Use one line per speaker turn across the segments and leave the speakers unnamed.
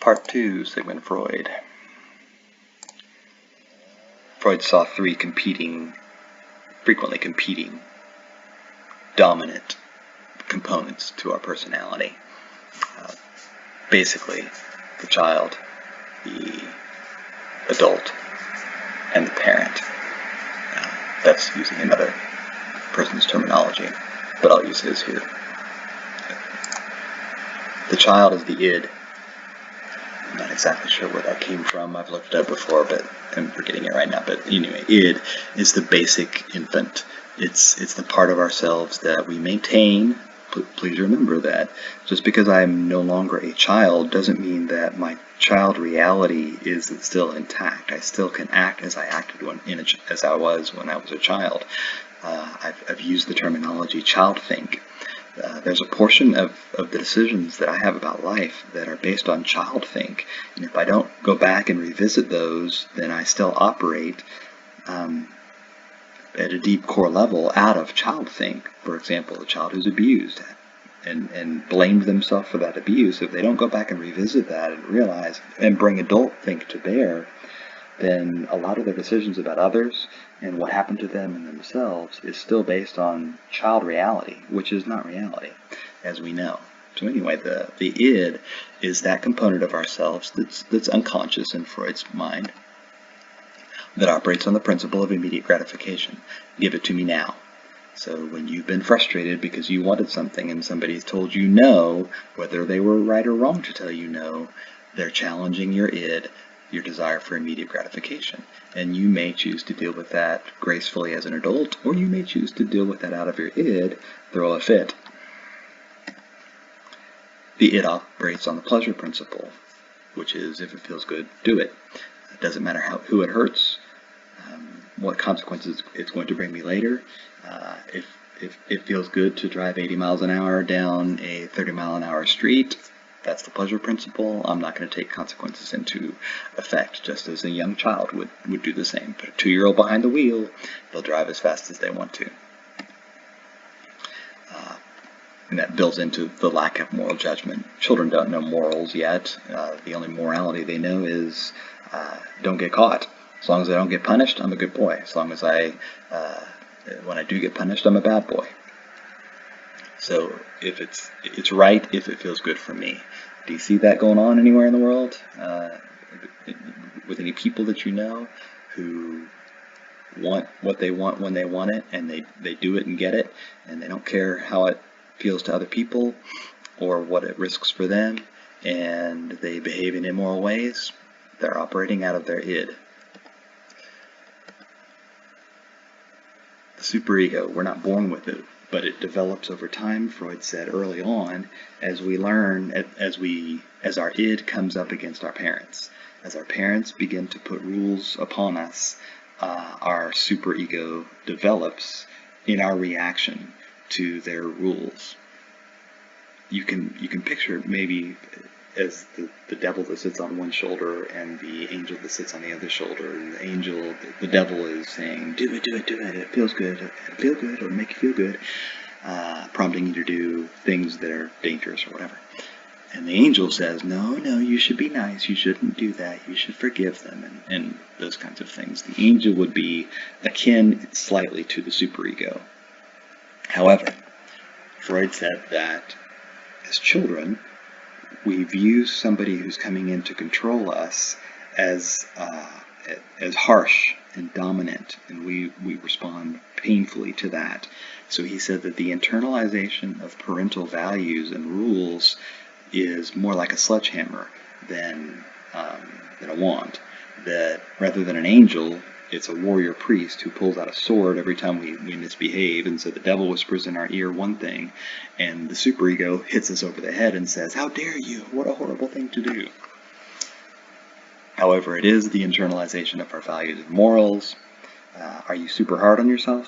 Part 2, Sigmund Freud. Freud saw three frequently competing, dominant components to our personality. Basically, the child, the adult, and the parent. That's using another person's terminology, but I'll use his here. The child is the id. I'm not exactly sure where that came from. I've looked it up before, but I'm forgetting it right now. But anyway, id is the basic infant. It's the part of ourselves that we maintain. Please remember that. Just because I'm no longer a child doesn't mean that my child reality is still intact. I still can act as I acted as I was when I was a child. I've used the terminology child think. There's a portion of the decisions that I have about life that are based on child think, and if I don't go back and revisit those, then I still operate at a deep core level out of child think. For example, a child who's abused and blamed themselves for that abuse, if they don't go back and revisit that and realize and bring adult think to bear, then a lot of their decisions about others and what happened to them and themselves is still based on child reality, which is not reality, as we know. So anyway, the id is that component of ourselves that's unconscious in Freud's mind, that operates on the principle of immediate gratification. Give it to me now. So when you've been frustrated because you wanted something and somebody's told you no, whether they were right or wrong to tell you no, they're challenging your id, your desire for immediate gratification. And you may choose to deal with that gracefully as an adult, or you may choose to deal with that out of your id, throw a fit. The id operates on the pleasure principle, which is if it feels good, do it. It doesn't matter who it hurts, what consequences it's going to bring me later. If it feels good to drive 80 miles an hour down a 30-mile-an-hour street, that's the pleasure principle. I'm not going to take consequences into effect, just as a young child would do the same. Put a 2-year-old behind the wheel, they'll drive as fast as they want to. And that builds into the lack of moral judgment. Children don't know morals yet. The only morality they know is don't get caught. As long as I don't get punished, I'm a good boy. As long as when I do get punished, I'm a bad boy. So if it's right if it feels good for me. Do you see that going on anywhere in the world? With any people that you know who want what they want when they want it, and they do it and get it, and they don't care how it feels to other people or what it risks for them, and they behave in immoral ways, they're operating out of their id. The superego, we're not born with it, but it develops over time, Freud said early on, as we learn, as our id comes up against our parents. As our parents begin to put rules upon us, our superego develops in our reaction to their rules. You can picture maybe as the devil that sits on one shoulder and the angel that sits on the other shoulder, and the devil is saying, do it, it feels good, it'll make you feel good, prompting you to do things that are dangerous or whatever. And the angel says, no, you should be nice, you shouldn't do that, you should forgive them, and those kinds of things. The angel would be akin slightly to the superego. However, Freud said that as children, we view somebody who's coming in to control us as harsh and dominant, and we respond painfully to that. So he said that the internalization of parental values and rules is more like a sledgehammer than a wand. That rather than an angel, it's a warrior priest who pulls out a sword every time we misbehave, and so the devil whispers in our ear one thing, and the superego hits us over the head and says, how dare you, what a horrible thing to do. However, it is the internalization of our values and morals. Are you super hard on yourself?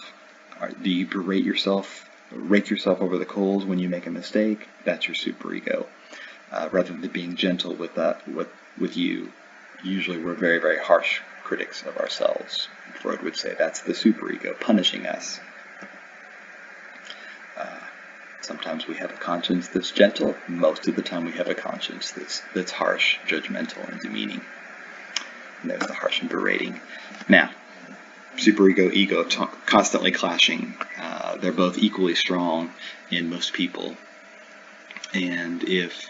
Do you rake yourself over the coals when you make a mistake? That's your superego. Rather than being gentle with you, usually we're very, very harsh critics of ourselves. Freud would say that's the superego punishing us. Sometimes we have a conscience that's gentle. Most of the time we have a conscience that's harsh, judgmental, and demeaning. And there's the harsh and berating. Now, superego, ego, constantly clashing. They're both equally strong in most people. And if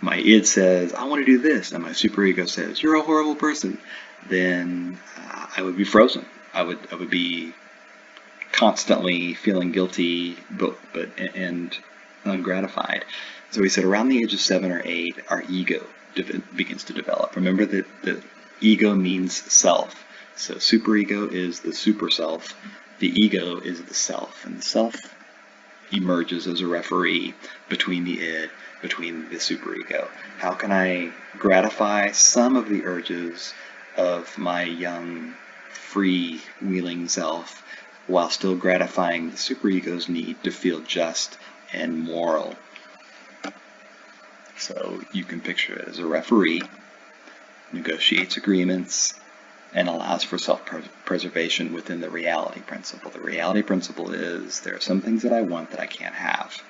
my id says, I want to do this, and my superego says, you're a horrible person, then I would be frozen. I would be constantly feeling guilty and ungratified. So we said around the age of 7 or 8, our ego begins to develop. Remember that the ego means self. So superego is the super self. The ego is the self. And the self emerges as a referee between the id, between the superego. How can I gratify some of the urges of my young, free-wheeling self while still gratifying the superego's need to feel just and moral? So you can picture it as a referee, negotiates agreements, and allows for self-preservation within the reality principle. The reality principle is there are some things that I want that I can't have.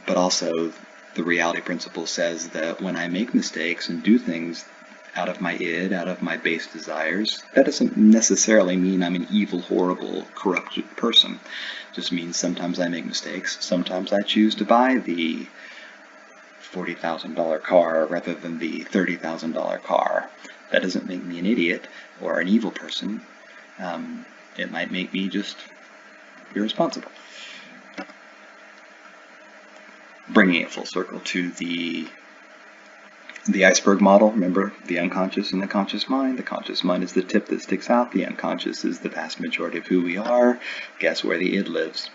But also the reality principle says that when I make mistakes and do things out of my id, out of my base desires, that doesn't necessarily mean I'm an evil, horrible, corrupted person. It just means sometimes I make mistakes. Sometimes I choose to buy the $40,000 car rather than the $30,000 car. That doesn't make me an idiot or an evil person. It might make me just irresponsible. Bringing it full circle to the iceberg model, remember the unconscious and the conscious mind. The conscious mind is the tip that sticks out. The unconscious is the vast majority of who we are. Guess where the id lives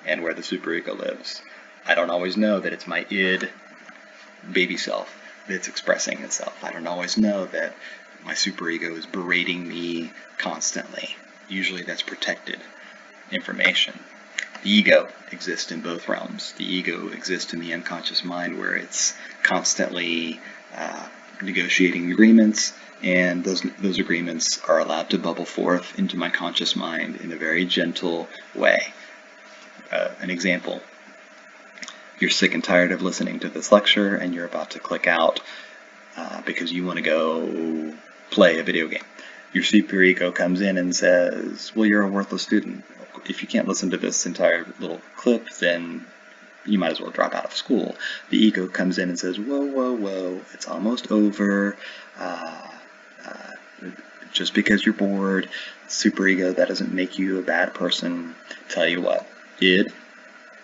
and where the superego lives. I don't always know that it's my id baby self that's expressing itself. I don't always know that my superego is berating me constantly. Usually that's protected information. The ego exists in both realms. The ego exists in the unconscious mind where it's constantly negotiating agreements, and those agreements are allowed to bubble forth into my conscious mind in a very gentle way. An example. You're sick and tired of listening to this lecture and you're about to click out because you want to go play a video game. Your superego comes in and says, well, you're a worthless student. If you can't listen to this entire little clip, then you might as well drop out of school. The ego comes in and says, whoa, whoa, whoa, it's almost over. Just because you're bored, superego, that doesn't make you a bad person. Tell you what, id,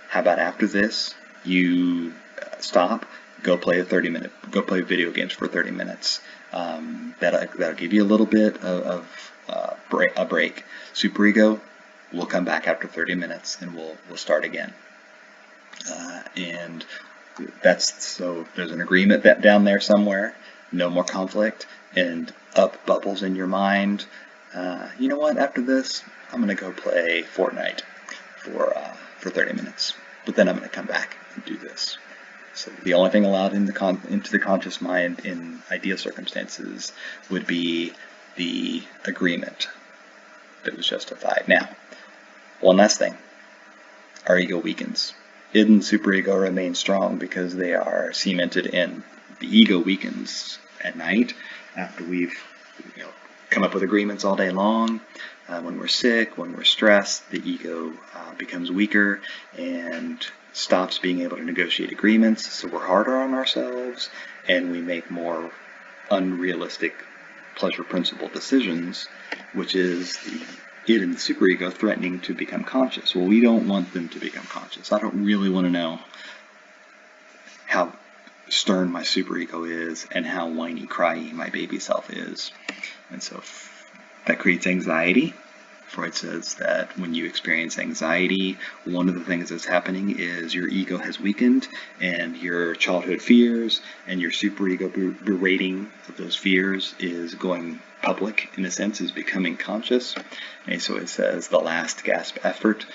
how about after this, you stop, go play video games for 30 minutes. That'll give you a little bit of a break. Superego, we'll come back after 30 minutes and we'll start again. And so there's an agreement that down there somewhere, no more conflict, and up bubbles in your mind. You know what? After this, I'm going to go play Fortnite for 30 minutes. But then I'm going to come back and do this. So the only thing allowed into the conscious mind in ideal circumstances would be the agreement that was justified. Now, one last thing. Our ego weakens. Id and superego remain strong because they are cemented in. The ego weakens at night after we've come up with agreements all day long. When we're sick, when we're stressed, the ego becomes weaker and stops being able to negotiate agreements, so we're harder on ourselves and we make more unrealistic pleasure principle decisions, which is the id and the superego threatening to become conscious. Well, we don't want them to become conscious. I don't really want to know how stern my superego is and how whiny, cryy my baby self is. And so that creates anxiety. Freud says that when you experience anxiety, one of the things that's happening is your ego has weakened and your childhood fears and your superego berating of those fears is going public, in a sense, is becoming conscious. And so it says the last gasp effort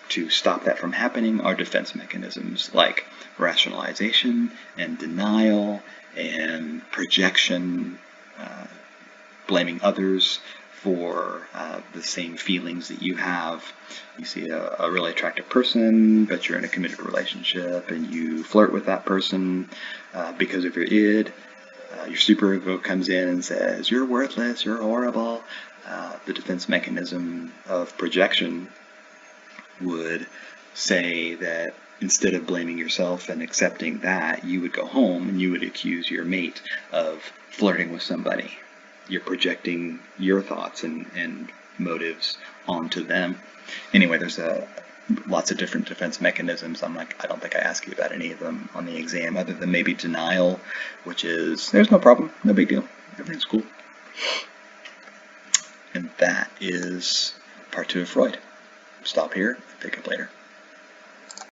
to stop that from happening are defense mechanisms like rationalization and denial and projection, blaming others for the same feelings that you have. You see a really attractive person, but you're in a committed relationship, and you flirt with that person because of your id. Your superego comes in and says, "You're worthless, you're horrible." The defense mechanism of projection would say that instead of blaming yourself and accepting that, you would go home and you would accuse your mate of flirting with somebody. You're projecting your thoughts and motives onto them. Anyway, there's lots of different defense mechanisms. I don't think I asked you about any of them on the exam, other than maybe denial, which is, there's no problem, no big deal, everything's cool. And that is part 2 of Freud. Stop here, pick up later.